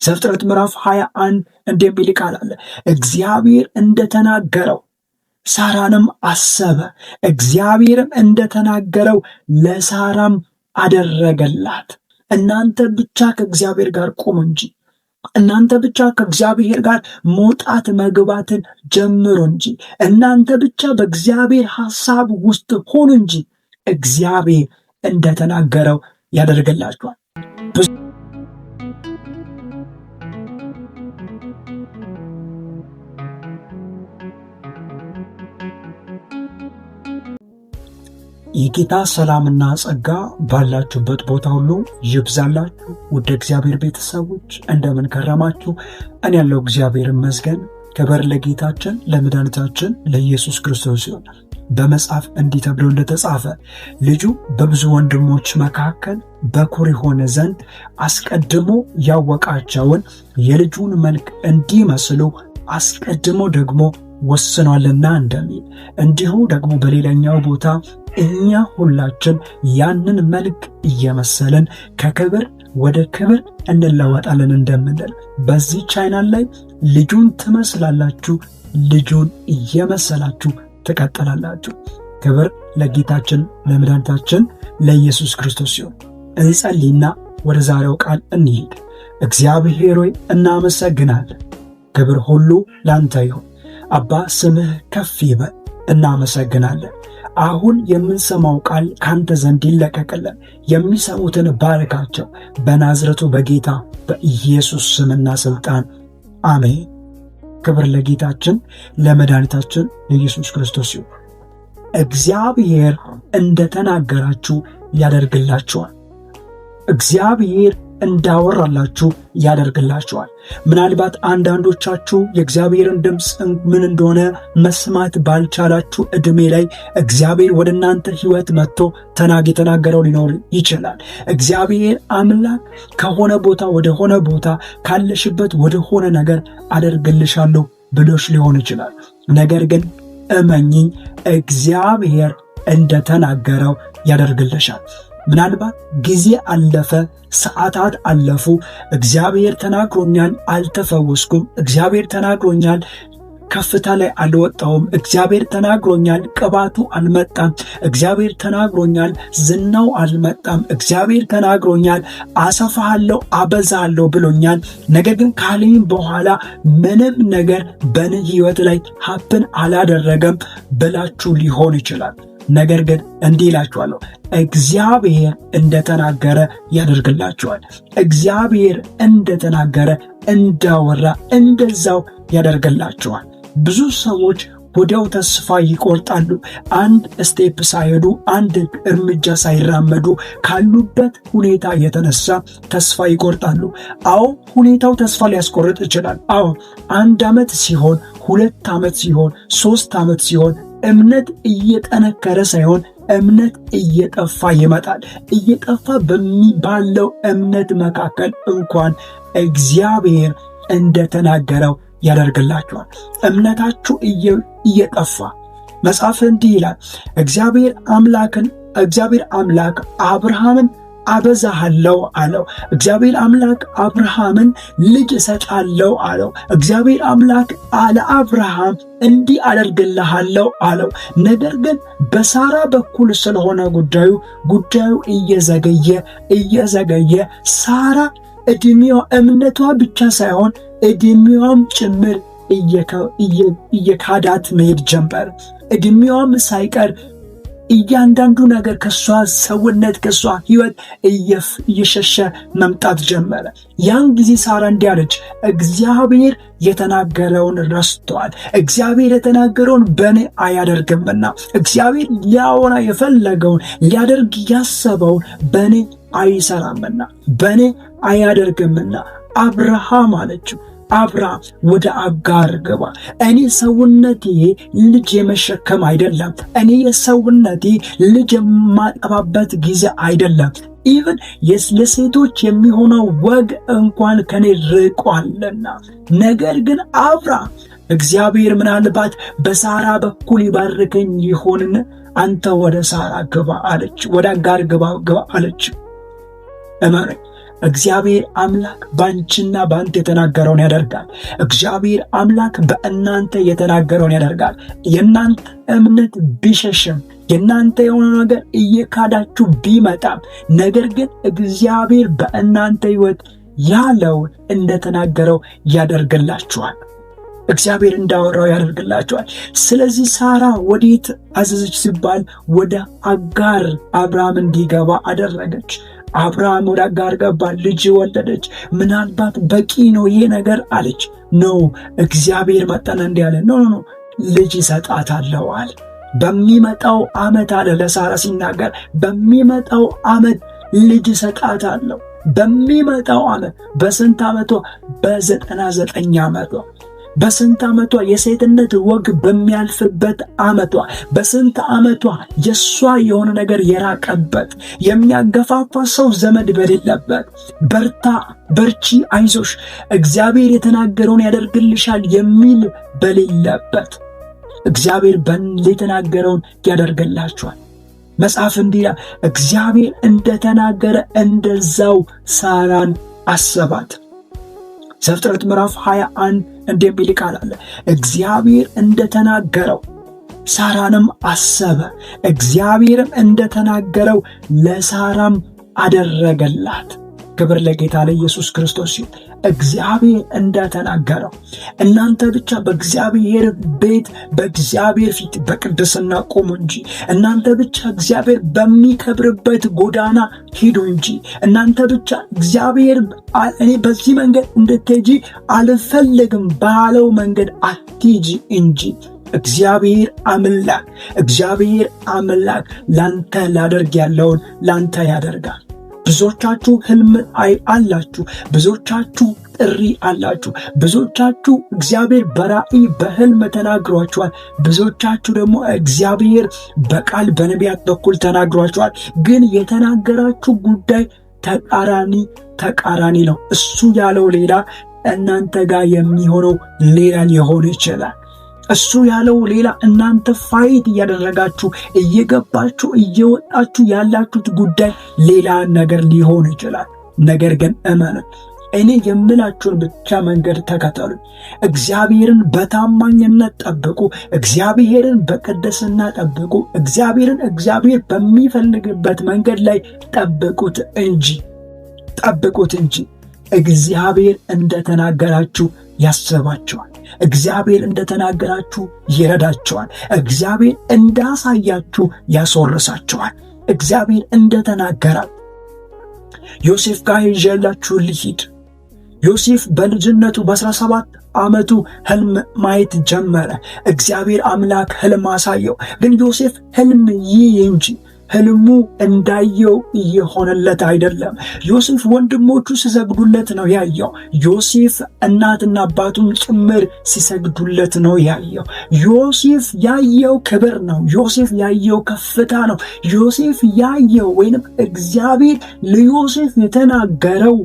ዘፍጥረት ምዕራፍ 21 እንደሚል ቃል አለ። እግዚአብሔር እንደተናገረው ሳራንም አሰበ፣ እግዚአብሔርም እንደተናገረው ለሳራም አደረገላት። እናንተ ብቻ ከእግዚአብሔር ጋር ቁሙ እንጂ፣ እናንተ ብቻ ከእግዚአብሔር ጋር መውጣት መግባትን ጀምሩ እንጂ፣ እናንተ ብቻ በእግዚአብሔር ሐሳብ ውስጥ ሆኑ እንጂ እግዚአብሔር እንደተናገረው ያደርግላችኋል። የጌታ ሰላምና ጸጋ ባላችሁበት ቦታ ሁሉ ይብዛላችሁ። ውድ እግዚአብሔር ቤተሰቦች እንደምን ከረማችሁ? እኔ ያለው እግዚአብሔር ይመስገን። ክብር ለጌታችን ለመድኃኒታችን ለኢየሱስ ክርስቶስ ይሆናል። በመጽሐፍ እንዲህ ተብሎ እንደተጻፈ ልጁ በብዙ ወንድሞች መካከል በኩር የሆነ ዘንድ አስቀድሞ ያወቃቸውን የልጁን መልክ እንዲመስሉ አስቀድሞ ደግሞ ወስኗልና እንደሚል እንዲሁ ደግሞ በሌላኛው ቦታ እኛ ሁላችን ያንን መልክ እየመሰለን ከክብር ወደ ክብር እንለወጣለን እንደምንል በዚህ ቻናል ላይ ልጁን ትመስላላችሁ፣ ልጁን እየመሰላችሁ ትቀጥላላችሁ። ክብር ለጌታችን ለመድኃኒታችን ለኢየሱስ ክርስቶስ ይሁን። እንጸልይና ወደ ዛሬው ቃል እንሂድ። እግዚአብሔር ሆይ እናመሰግናለን። ክብር ሁሉ ላንተ ይሁን። አባ ስምህ ከፍ ይበል። እናመሰግናለን። አሁን የምንሰማው ቃል ካንተ ዘንድ ይለቀቅልን። የሚሰሙትን ባርካቸው። በናዝረቱ በጌታ በኢየሱስ ስምና ስልጣን አሜን። ክብር ለጌታችን ለመድኃኒታችን ለኢየሱስ ክርስቶስ ይሁን። እግዚአብሔር እንደተናገራችሁ ያደርግላችኋል። እግዚአብሔር እንዳወራላችሁ ያደርግላችኋል። ምናልባት አንዳንዶቻችሁ የእግዚአብሔርን ድምፅ ምን እንደሆነ መስማት ባልቻላችሁ ዕድሜ ላይ እግዚአብሔር ወደ እናንተ ሕይወት መጥቶ የተናገረው ሊኖር ይችላል። እግዚአብሔር አምላክ ከሆነ ቦታ ወደ ሆነ ቦታ ካለሽበት ወደ ሆነ ነገር አደርግልሻለሁ ብሎሽ ሊሆን ይችላል። ነገር ግን እመኚኝ፣ እግዚአብሔር እንደተናገረው ያደርግልሻል። ምናልባት ጊዜ አለፈ፣ ሰዓታት አለፉ። እግዚአብሔር ተናግሮኛል፣ አልተፈወስኩም። እግዚአብሔር ተናግሮኛል፣ ከፍታ ላይ አልወጣሁም። እግዚአብሔር ተናግሮኛል፣ ቅባቱ አልመጣም። እግዚአብሔር ተናግሮኛል፣ ዝናው አልመጣም። እግዚአብሔር ተናግሮኛል፣ አሰፋሃለሁ፣ አበዛሃለሁ ብሎኛል። ነገር ግን ካለኝ በኋላ ምንም ነገር በእኔ ሕይወት ላይ ሀፕን አላደረገም ብላችሁ ሊሆን ይችላል። ነገር ግን እንዲህ እላችኋለሁ፣ እግዚአብሔር እንደተናገረ ያደርግላችኋል። እግዚአብሔር እንደተናገረ እንዳወራ እንደዛው ያደርግላችኋል። ብዙ ሰዎች ወዲያው ተስፋ ይቆርጣሉ። አንድ ስቴፕ ሳይሄዱ፣ አንድ እርምጃ ሳይራመዱ ካሉበት ሁኔታ የተነሳ ተስፋ ይቆርጣሉ። አዎ ሁኔታው ተስፋ ሊያስቆርጥ ይችላል። አዎ 1 ዓመት ሲሆን፣ 2 ዓመት ሲሆን፣ 3 ዓመት ሲሆን እምነት እየጠነከረ ሳይሆን እምነት እየጠፋ ይመጣል። እየጠፋ ባለው እምነት መካከል እንኳን እግዚአብሔር እንደተናገረው ያደርግላችኋል። እምነታችሁ እየጠፋ መጽሐፍ እንዲህ ይላል፣ እግዚአብሔር አምላክ አብርሃምን አበዛሃለሁ አለው። እግዚአብሔር አምላክ አብርሃምን ልጅ እሰጣለሁ አለው። እግዚአብሔር አምላክ ለአብርሃም እንዲህ አደርግልሃለሁ አለው። ነገር ግን በሳራ በኩል ስለሆነ ጉዳዩ እየዘገየ ሳራ እምነቷ ብቻ ሳይሆን ዕድሜዋም ጭምር እየካዳት መሄድ ጀመረ። ዕድሜዋም ሳይቀር እያንዳንዱ ነገር ከሷ ሰውነት ከሷ ሕይወት እየሸሸ መምጣት ጀመረ። ያን ጊዜ ሳራ እንዲህ አለች፣ እግዚአብሔር የተናገረውን ረስቷል። እግዚአብሔር የተናገረውን በእኔ አያደርግምና፣ እግዚአብሔር ሊያወራ የፈለገውን ሊያደርግ ያሰበውን በእኔ አይሰራምና፣ በእኔ አያደርግምና አብርሃም አለችው፣ አብርሃም ወደ አጋር ግባ። እኔ ሰውነቴ ልጅ የመሸከም አይደለም። እኔ የሰውነቴ ልጅ የማጠባበት ጊዜ አይደለም። ኢቭን ለሴቶች የሚሆነው ወግ እንኳን ከኔ ርቋልና። ነገር ግን አብርሃም እግዚአብሔር ምናልባት በሳራ በኩል ይባርከኝ ይሆንን? አንተ ወደ ሳራ ግባ አለች፣ ወደ አጋር ግባ አለች። እመነኝ፣ እግዚአብሔር አምላክ ባንቺና ባንተ የተናገረውን ያደርጋል። እግዚአብሔር አምላክ በእናንተ የተናገረውን ያደርጋል። የእናንተ እምነት ቢሸሽም የእናንተ የሆነ ነገር እየካዳችሁ ቢመጣም ነገር ግን እግዚአብሔር በእናንተ ሕይወት ያለውን እንደተናገረው ያደርግላችኋል። እግዚአብሔር እንዳወራው ያደርግላችኋል። ስለዚህ ሳራ ወዴት አዘዘች ሲባል ወደ አጋር አብርሃም እንዲገባ አደረገች። አብርሃም ወደ አጋር ገባ፣ ልጅ ወለደች። ምናልባት በቂ ነው ይሄ ነገር አለች። ነው እግዚአብሔር መጣና እንዲህ አለ፣ ኖ ልጅ እሰጣታለሁ አለ። በሚመጣው ዓመት አለ ለሳራ ሲናገር፣ በሚመጣው ዓመት ልጅ እሰጣታለሁ። በሚመጣው ዓመት በስንት ዓመቷ? በ99 ዓመቷ። በስንት ዓመቷ? የሴትነት ወግ በሚያልፍበት ዓመቷ። በስንት ዓመቷ? የሷ የሆነ ነገር የራቀበት፣ የሚያገፋፋ ሰው ዘመድ በሌለበት፣ በርታ፣ በርቺ፣ አይዞሽ፣ እግዚአብሔር የተናገረውን ያደርግልሻል የሚል በሌለበት እግዚአብሔር የተናገረውን ያደርግላችኋል። መጽሐፍ እንዲህ ይላል፣ እግዚአብሔር እንደተናገረ እንደዛው ሳራን አሰባት። ዘፍጥረት ምዕራፍ 21 እንደሚል ቃል አለ፣ እግዚአብሔር እንደተናገረው ሳራንም አሰበ፣ እግዚአብሔርም እንደተናገረው ለሳራም አደረገላት። ክብር ለጌታ ለኢየሱስ ክርስቶስ ይሁን። እግዚአብሔር እንደተናገረው እናንተ ብቻ በእግዚአብሔር ቤት በእግዚአብሔር ፊት በቅድስና ቁሙ እንጂ፣ እናንተ ብቻ እግዚአብሔር በሚከብርበት ጎዳና ሂዱ እንጂ፣ እናንተ ብቻ እግዚአብሔር እኔ በዚህ መንገድ እንድትሄጂ አልፈልግም ባለው መንገድ አትሂጂ እንጂ እግዚአብሔር አምላክ ላንተ ላደርግ ያለውን ላንተ ያደርጋል። ብዙዎቻችሁ ህልም አላችሁ፣ ብዙዎቻችሁ ጥሪ አላችሁ፣ ብዙዎቻችሁ እግዚአብሔር በራእይ በህልም ተናግሯችኋል፣ ብዙዎቻችሁ ደግሞ እግዚአብሔር በቃል በነቢያት በኩል ተናግሯችኋል። ግን የተናገራችሁ ጉዳይ ተቃራኒ ነው። እሱ ያለው ሌላ፣ እናንተ ጋር የሚሆነው ሌላ ሊሆን ይችላል። እሱ ያለው ሌላ፣ እናንተ ፋይት እያደረጋችሁ እየገባችሁ እየወጣችሁ ያላችሁት ጉዳይ ሌላ ነገር ሊሆን ይችላል። ነገር ግን እመኑ፣ እኔ የምላችሁን ብቻ መንገድ ተከተሉ። እግዚአብሔርን በታማኝነት ጠብቁ። እግዚአብሔርን በቅድስና ጠብቁ። እግዚአብሔር በሚፈልግበት መንገድ ላይ ጠብቁት እንጂ እግዚአብሔር እንደተናገራችሁ ያስባችኋል። እግዚአብሔር እንደተናገራችሁ ይረዳችኋል። እግዚአብሔር እንዳሳያችሁ ያስወርሳችኋል። እግዚአብሔር እንደተናገራት ዮሴፍ ጋር ይዤላችሁ ልሂድ። ዮሴፍ በልጅነቱ በ17 ዓመቱ ህልም ማየት ጀመረ። እግዚአብሔር አምላክ ህልም አሳየው። ግን ዮሴፍ ህልም ይይ እንጂ ህልሙ እንዳየው እየሆነለት አይደለም። ዮሴፍ ወንድሞቹ ሲሰግዱለት ነው ያየው። ዮሴፍ እናትና አባቱም ጭምር ሲሰግዱለት ነው ያየው። ዮሴፍ ያየው ክብር ነው። ዮሴፍ ያየው ከፍታ ነው። ዮሴፍ ያየው ወይንም እግዚአብሔር ለዮሴፍ የተናገረው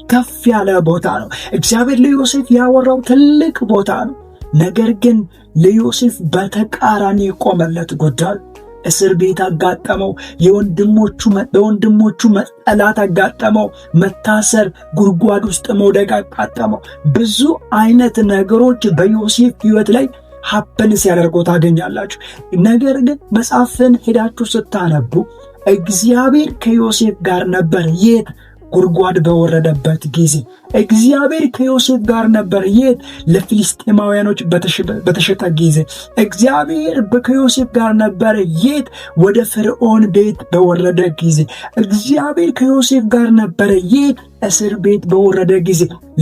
ከፍ ያለ ቦታ ነው። እግዚአብሔር ለዮሴፍ ያወራው ትልቅ ቦታ ነው። ነገር ግን ለዮሴፍ በተቃራኒ የቆመለት ጉዳይ እስር ቤት አጋጠመው። በወንድሞቹ መጠላት አጋጠመው። መታሰር፣ ጉድጓድ ውስጥ መውደቅ አጋጠመው። ብዙ አይነት ነገሮች በዮሴፍ ሕይወት ላይ ሀፕን ሲያደርጉ ታገኛላችሁ። ነገር ግን መጽሐፍን ሄዳችሁ ስታነቡ እግዚአብሔር ከዮሴፍ ጋር ነበር። የት? ጉድጓድ በወረደበት ጊዜ እግዚአብሔር ከዮሴፍ ጋር ነበር። የት? ለፊልስጤማውያኖች በተሸጠ ጊዜ እግዚአብሔር ከዮሴፍ ጋር ነበር። የት? ወደ ፈርዖን ቤት በወረደ ጊዜ እግዚአብሔር ከዮሴፍ ጋር ነበር። የት? እስር ቤት በወረደ ጊዜ።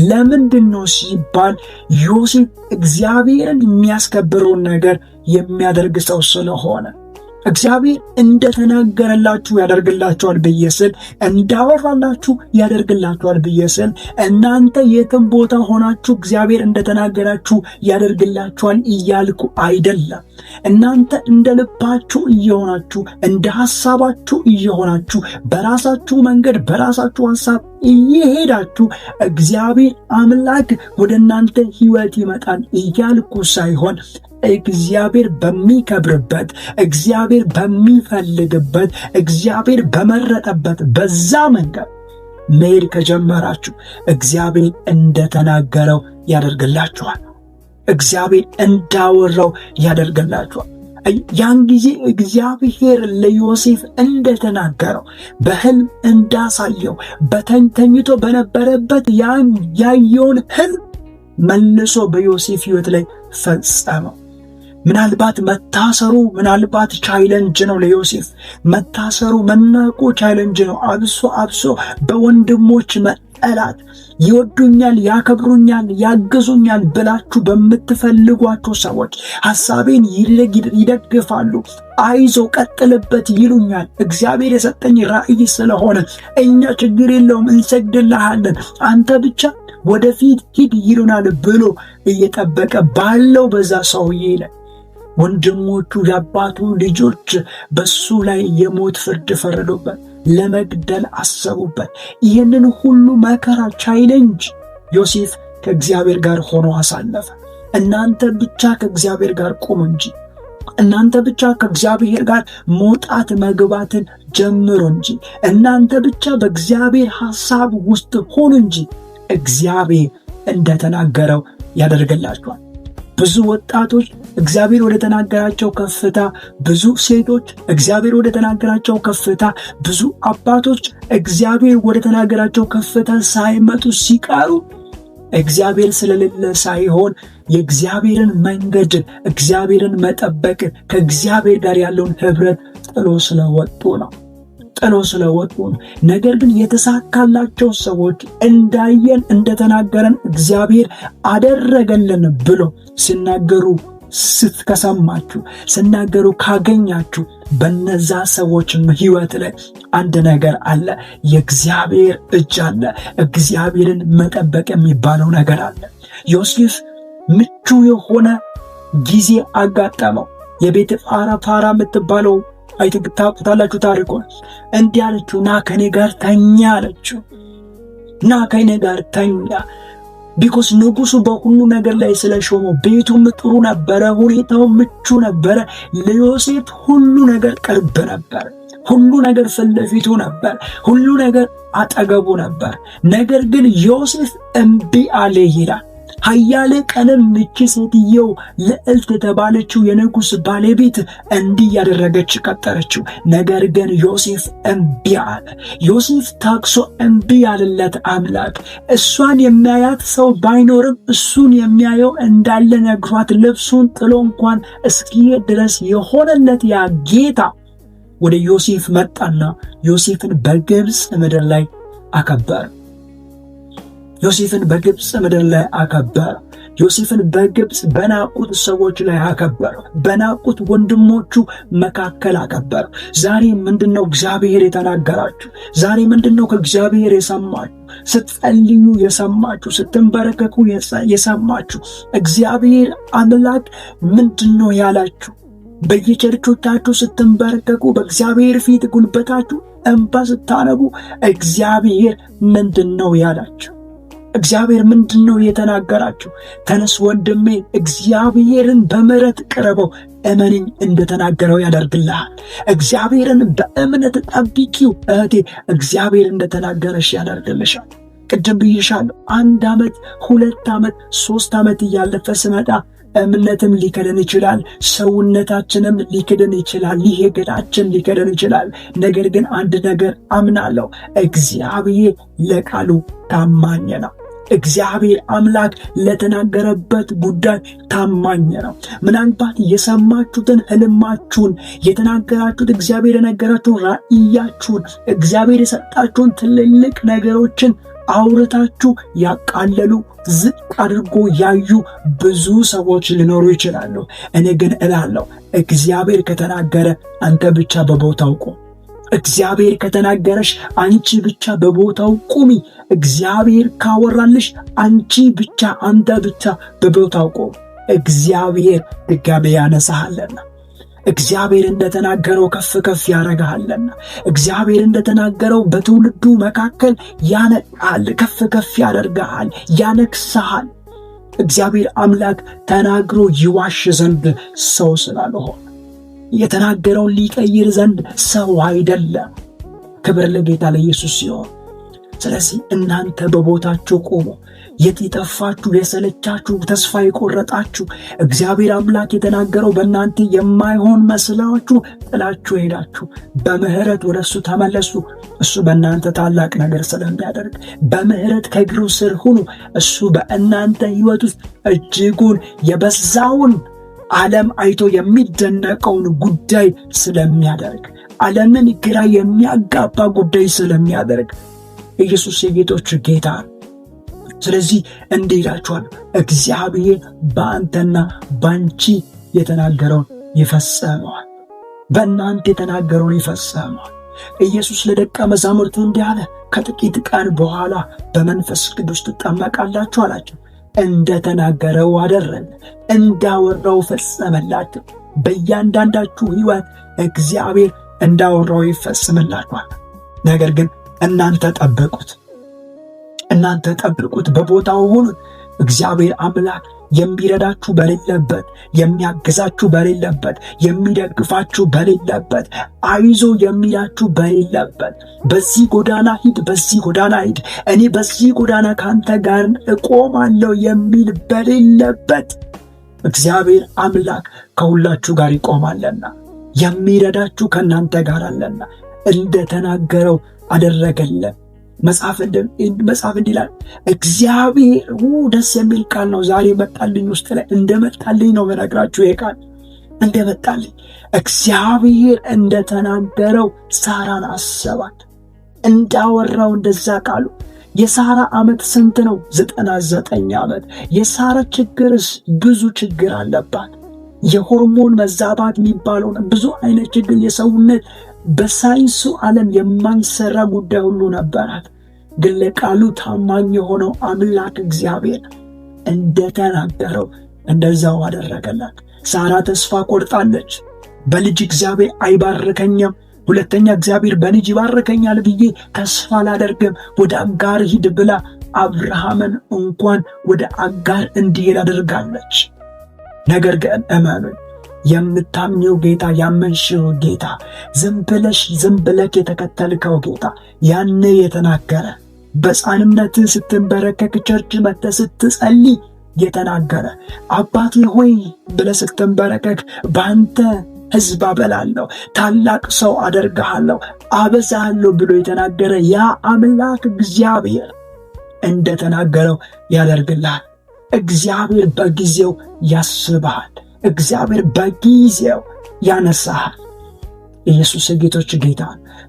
ለምንድን ነው ሲባል ዮሴፍ እግዚአብሔርን የሚያስከብረውን ነገር የሚያደርግ ሰው ስለሆነ። እግዚአብሔር እንደተናገረላችሁ ያደርግላችኋል ብዬ ስል፣ እንዳወራላችሁ ያደርግላችኋል ብዬ ስል፣ እናንተ የትም ቦታ ሆናችሁ እግዚአብሔር እንደተናገራችሁ ያደርግላችኋል እያልኩ አይደለም። እናንተ እንደ ልባችሁ እየሆናችሁ እንደ ሐሳባችሁ እየሆናችሁ በራሳችሁ መንገድ በራሳችሁ ሐሳብ እየሄዳችሁ እግዚአብሔር አምላክ ወደ እናንተ ሕይወት ይመጣል እያልኩ ሳይሆን እግዚአብሔር በሚከብርበት፣ እግዚአብሔር በሚፈልግበት፣ እግዚአብሔር በመረጠበት በዛ መንገድ መሄድ ከጀመራችሁ እግዚአብሔር እንደተናገረው ያደርግላችኋል። እግዚአብሔር እንዳወራው ያደርግላችኋል። ያን ጊዜ እግዚአብሔር ለዮሴፍ እንደተናገረው በሕልም እንዳሳየው ተኝቶ በነበረበት ያን ያየውን ሕልም መልሶ በዮሴፍ ሕይወት ላይ ፈጸመው። ምናልባት መታሰሩ ቻይለንጅ ነው ለዮሴፍ። መታሰሩ መናቁ ቻይለንጅ ነው። አብሶ በወንድሞች መጠላት፣ ይወዱኛል፣ ያከብሩኛል፣ ያግዙኛል ብላችሁ በምትፈልጓቸው ሰዎች ሐሳቤን ይደግፋሉ፣ አይዞ ቀጥልበት ይሉኛል። እግዚአብሔር የሰጠኝ ራእይ ስለሆነ እኛ ችግር የለውም እንሰግድልሃለን፣ አንተ ብቻ ወደፊት ሂድ ይሉናል ብሎ እየጠበቀ ባለው በዛ ሰውዬ ላይ ወንድሞቹ የአባቱ ልጆች በሱ ላይ የሞት ፍርድ ፈረዱበት፣ ለመግደል አሰቡበት። ይህንን ሁሉ መከራ ቻይለንጅ ዮሴፍ ከእግዚአብሔር ጋር ሆኖ አሳለፈ። እናንተ ብቻ ከእግዚአብሔር ጋር ቁሙ እንጂ፣ እናንተ ብቻ ከእግዚአብሔር ጋር መውጣት መግባትን ጀምሩ እንጂ፣ እናንተ ብቻ በእግዚአብሔር ሐሳብ ውስጥ ሆኑ እንጂ እግዚአብሔር እንደተናገረው ያደርግላችኋል። ብዙ ወጣቶች እግዚአብሔር ወደ ተናገራቸው ከፍታ፣ ብዙ ሴቶች እግዚአብሔር ወደ ተናገራቸው ከፍታ፣ ብዙ አባቶች እግዚአብሔር ወደ ተናገራቸው ከፍታ ሳይመጡ ሲቀሩ እግዚአብሔር ስለሌለ ሳይሆን የእግዚአብሔርን መንገድ፣ እግዚአብሔርን መጠበቅ፣ ከእግዚአብሔር ጋር ያለውን ኅብረት ጥሎ ስለወጡ ነው። ነገር ግን የተሳካላቸው ሰዎች እንዳየን እንደተናገረን እግዚአብሔር አደረገልን ብሎ ሲናገሩ ከሰማችሁ፣ ሲናገሩ ካገኛችሁ በነዛ ሰዎች ሕይወት ላይ አንድ ነገር አለ። የእግዚአብሔር እጅ አለ። እግዚአብሔርን መጠበቅ የሚባለው ነገር አለ። ዮሴፍ ምቹ የሆነ ጊዜ አጋጠመው። የቤትፋራ የምትባለው ታውቁታላችሁ ታሪኩን። እንዲህ አለችው፣ ና ከኔ ጋር ተኛ አለችው። ና ከኔ ጋር ተኛ። ቢኮዝ ንጉሱ በሁሉ ነገር ላይ ስለሾመው ቤቱም ጥሩ ነበረ፣ ሁኔታው ምቹ ነበረ። ለዮሴፍ ሁሉ ነገር ቅርብ ነበር። ሁሉ ነገር ፊት ለፊቱ ነበር። ሁሉ ነገር አጠገቡ ነበር። ነገር ግን ዮሴፍ እምቢ አለ ይላል። ኃያል ቀንም ምቺ ሴትየው ልዕልት የተባለችው የንጉሥ ባለቤት እንዲህ ያደረገች ቀጠረችው። ነገር ግን ዮሴፍ እምቢ አለ። ዮሴፍ ታክሶ እምቢ ያለለት አምላክ እሷን የሚያያት ሰው ባይኖርም እሱን የሚያየው እንዳለ ነግሯት ልብሱን ጥሎ እንኳን እስኪሄድ ድረስ የሆነለት ያ ጌታ ወደ ዮሴፍ መጣና ዮሴፍን በግብፅ ምድር ላይ አከበረ። ዮሴፍን በግብፅ ምድር ላይ አከበረ። ዮሴፍን በግብፅ በናቁት ሰዎች ላይ አከበረ። በናቁት ወንድሞቹ መካከል አከበረ። ዛሬ ምንድነው እግዚአብሔር የተናገራችሁ? ዛሬ ምንድነው ከእግዚአብሔር የሰማችሁ? ስትጸልዩ የሰማችሁ፣ ስትንበረከኩ የሰማችሁ እግዚአብሔር አምላክ ምንድነው ያላችሁ? በየቸርቾቻችሁ ስትንበረከኩ፣ በእግዚአብሔር ፊት ጉልበታችሁ እንባ ስታነቡ እግዚአብሔር ምንድነው ያላችሁ? እግዚአብሔር ምንድነው የተናገራችሁ? ተነስ ወንድሜ፣ እግዚአብሔርን በምሕረት ቅረበው፣ እመንኝ እንደተናገረው ያደርግልሃል። እግዚአብሔርን በእምነት ጠብቂው እህቴ፣ እግዚአብሔር እንደተናገረሽ ያደርግልሻል። ቅድም ብዬሻለሁ፣ 1 ዓመት 2 ዓመት 3 ዓመት እያለፈ ስመጣ እምነትም ሊከደን ይችላል፣ ሰውነታችንም ሊክደን ይችላል፣ ይሄ ገዳችን ሊከደን ይችላል። ነገር ግን አንድ ነገር አምናለሁ፣ እግዚአብሔር ለቃሉ ታማኝ ነው። እግዚአብሔር አምላክ ለተናገረበት ጉዳይ ታማኝ ነው። ምናልባት የሰማችሁትን ሕልማችሁን፣ የተናገራችሁት እግዚአብሔር የነገራችሁን ራእያችሁን፣ እግዚአብሔር የሰጣችሁን ትልልቅ ነገሮችን አውርታችሁ ያቃለሉ፣ ዝቅ አድርጎ ያዩ ብዙ ሰዎች ሊኖሩ ይችላሉ። እኔ ግን እላለሁ፣ እግዚአብሔር ከተናገረ አንተ ብቻ በቦታው ቁም። እግዚአብሔር ከተናገረሽ አንቺ ብቻ በቦታው ቁሚ። እግዚአብሔር ካወራልሽ አንቺ ብቻ፣ አንተ ብቻ በቦታው ቁም። እግዚአብሔር ድጋሜ ያነሳሃልና፣ እግዚአብሔር እንደተናገረው ከፍ ከፍ ያደርግሃልና፣ እግዚአብሔር እንደተናገረው በትውልዱ መካከል ያነቃል፣ ከፍ ከፍ ያደርግሃል፣ ያነግሥሃል። እግዚአብሔር አምላክ ተናግሮ ይዋሽ ዘንድ ሰው ስላልሆነ፣ የተናገረውን ሊቀይር ዘንድ ሰው አይደለም። ክብር ለጌታ ለኢየሱስ ሲሆን፣ ስለዚህ እናንተ በቦታችሁ ቆሙ። የት የጠፋችሁ የሰለቻችሁ ተስፋ የቆረጣችሁ እግዚአብሔር አምላክ የተናገረው በእናንተ የማይሆን መስላችሁ ጥላችሁ ሄዳችሁ በምህረት ወደ እሱ ተመለሱ። እሱ በእናንተ ታላቅ ነገር ስለሚያደርግ በምህረት ከእግሩ ስር ሁኑ። እሱ በእናንተ ሕይወት ውስጥ እጅጉን የበዛውን ዓለም አይቶ የሚደነቀውን ጉዳይ ስለሚያደርግ ዓለምን ግራ የሚያጋባ ጉዳይ ስለሚያደርግ ኢየሱስ የጌቶች ጌታ። ስለዚህ እንዲህ ይላችኋል፣ እግዚአብሔር በአንተና ባንቺ የተናገረውን ይፈጽመዋል። በእናንተ የተናገረውን ይፈጽመዋል። ኢየሱስ ለደቀ መዛሙርቱ እንዲህ አለ፣ ከጥቂት ቀን በኋላ በመንፈስ ቅዱስ ትጠመቃላችሁ አላቸው። እንደተናገረው አደረገ፣ እንዳወራው ፈጸመላቸው። በእያንዳንዳችሁ ሕይወት እግዚአብሔር እንዳወራው ይፈጽምላችኋል። ነገር ግን እናንተ ጠብቁት፣ በቦታው ሁኑ። እግዚአብሔር አምላክ የሚረዳችሁ በሌለበት፣ የሚያግዛችሁ በሌለበት፣ የሚደግፋችሁ በሌለበት፣ አይዞ የሚላችሁ በሌለበት፣ በዚህ ጎዳና ሂድ፣ እኔ በዚህ ጎዳና ካንተ ጋር እቆማለሁ የሚል በሌለበት እግዚአብሔር አምላክ ከሁላችሁ ጋር ይቆማልና የሚረዳችሁ ከእናንተ ጋር አለና እንደተናገረው አደረገለን። መጽሐፍ እንዲላል እግዚአብሔር ደስ የሚል ቃል ነው። ዛሬ መጣልኝ ውስጥ ላይ እንደመጣልኝ ነው መነግራችሁ። ይሄ ቃል እንደመጣልኝ እግዚአብሔር እንደተናገረው ሳራን አሰባት፣ እንዳወራው እንደዛ ቃሉ። የሳራ ዓመት ስንት ነው? 99 ዓመት። የሳራ ችግርስ ብዙ ችግር አለባት። የሆርሞን መዛባት የሚባለው ብዙ አይነት ችግር፣ የሰውነት በሳይንሱ ዓለም የማይሰራ ጉዳይ ሁሉ ነበራት። ግን ለቃሉ ታማኝ የሆነው አምላክ እግዚአብሔር እንደተናገረው እንደዛው አደረገላት። ሳራ ተስፋ ቆርጣለች። በልጅ እግዚአብሔር አይባርከኝም፣ ሁለተኛ እግዚአብሔር በልጅ ይባርከኛል ብዬ ተስፋ አላደርግም፣ ወደ አጋር ሂድ ብላ አብርሃምን እንኳን ወደ አጋር እንዲሄድ አድርጋለች። ነገር ግን እመኑኝ፣ የምታምኚው ጌታ፣ ያመንሽው ጌታ፣ ዝም ብለክ የተከተልከው ጌታ ያኔ የተናገረ በሕፃንነት ስትንበረከክ ቸርች መጥተህ ስትጸልይ የተናገረ አባቴ ሆይ ብለህ ስትንበረከክ በአንተ ሕዝብ አበላለሁ፣ ታላቅ ሰው አደርግሃለሁ፣ አበዛሃለሁ ብሎ የተናገረ ያ አምላክ እግዚአብሔር እንደተናገረው ያደርግልሃል። እግዚአብሔር በጊዜው ያስብሃል። እግዚአብሔር በጊዜው ያነሳሃል። ኢየሱስ የጌቶች ጌታ።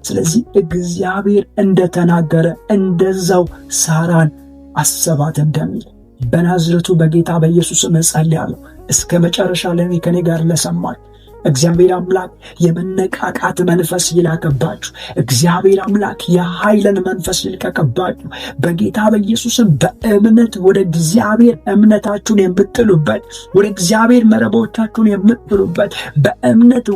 ስለዚህ እግዚአብሔር እንደተናገረ እንደዛው ሳራን አሰባት እንደሚል በናዝሬቱ በጌታ በኢየሱስ እጸልያለሁ። እስከ መጨረሻ ለኔ ከኔ ጋር ለሰማኝ እግዚአብሔር አምላክ የመነቃቃት መንፈስ ይላከባችሁ። እግዚአብሔር አምላክ የኃይልን መንፈስ ይልቀቅባችሁ። በጌታ በኢየሱስም በእምነት ወደ እግዚአብሔር እምነታችሁን የምትጥሉበት፣ ወደ እግዚአብሔር መረቦቻችሁን የምትጥሉበት፣ በእምነት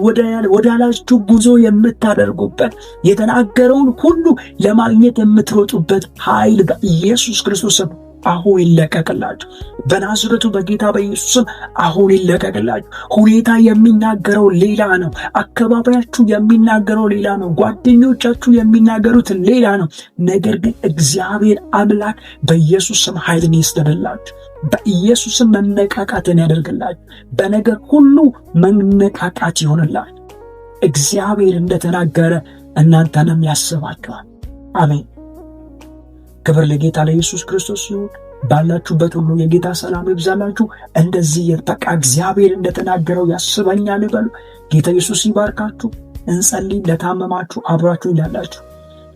ወዳላችሁ ጉዞ የምታደርጉበት፣ የተናገረውን ሁሉ ለማግኘት የምትሮጡበት ኃይል በኢየሱስ ክርስቶስም አሁን ይለቀቅላችሁ። በናዝሬቱ በጌታ በኢየሱስም አሁን ይለቀቅላችሁ። ሁኔታ የሚናገረው ሌላ ነው። አካባቢያችሁ የሚናገረው ሌላ ነው። ጓደኞቻችሁ የሚናገሩት ሌላ ነው። ነገር ግን እግዚአብሔር አምላክ በኢየሱስም ኃይልን ይስጥላችሁ። በኢየሱስም መነቃቃትን ያደርግላችሁ። በነገር ሁሉ መነቃቃት ይሆንላችሁ። እግዚአብሔር እንደተናገረ እናንተንም ያስባችኋል። አሜን። ክብር ለጌታ ለኢየሱስ ክርስቶስ ይሁን። ባላችሁበት ሁሉ የጌታ ሰላም ይብዛላችሁ። እንደዚህ በቃ እግዚአብሔር እንደተናገረው ያስበኛል በሉ። ጌታ ኢየሱስ ይባርካችሁ። እንጸልይ። ለታመማችሁ አብራችሁ ያላችሁ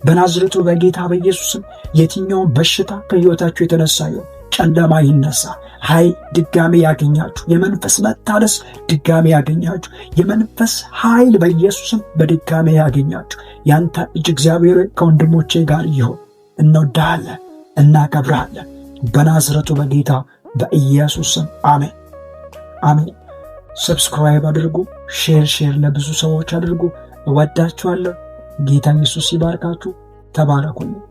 በናዝሬቱ በጌታ በኢየሱስም የትኛውን በሽታ ከሕይወታችሁ የተነሳ ይሁን ጨለማ ይነሳ። ኃይል ድጋሜ ያገኛችሁ። የመንፈስ መታደስ ድጋሜ ያገኛችሁ። የመንፈስ ኃይል በኢየሱስም በድጋሜ ያገኛችሁ። ያንተ እጅ እግዚአብሔር ከወንድሞቼ ጋር ይሁን። እንወዳለን፣ እናከብራለን። በናዝሬቱ በጌታ በኢየሱስም አሜን አሜን። ሰብስክራይብ አድርጉ፣ ሼር ለብዙ ሰዎች አድርጉ። እወዳችኋለሁ። ጌታ ኢየሱስ ይባርካችሁ። ተባረኩልኝ።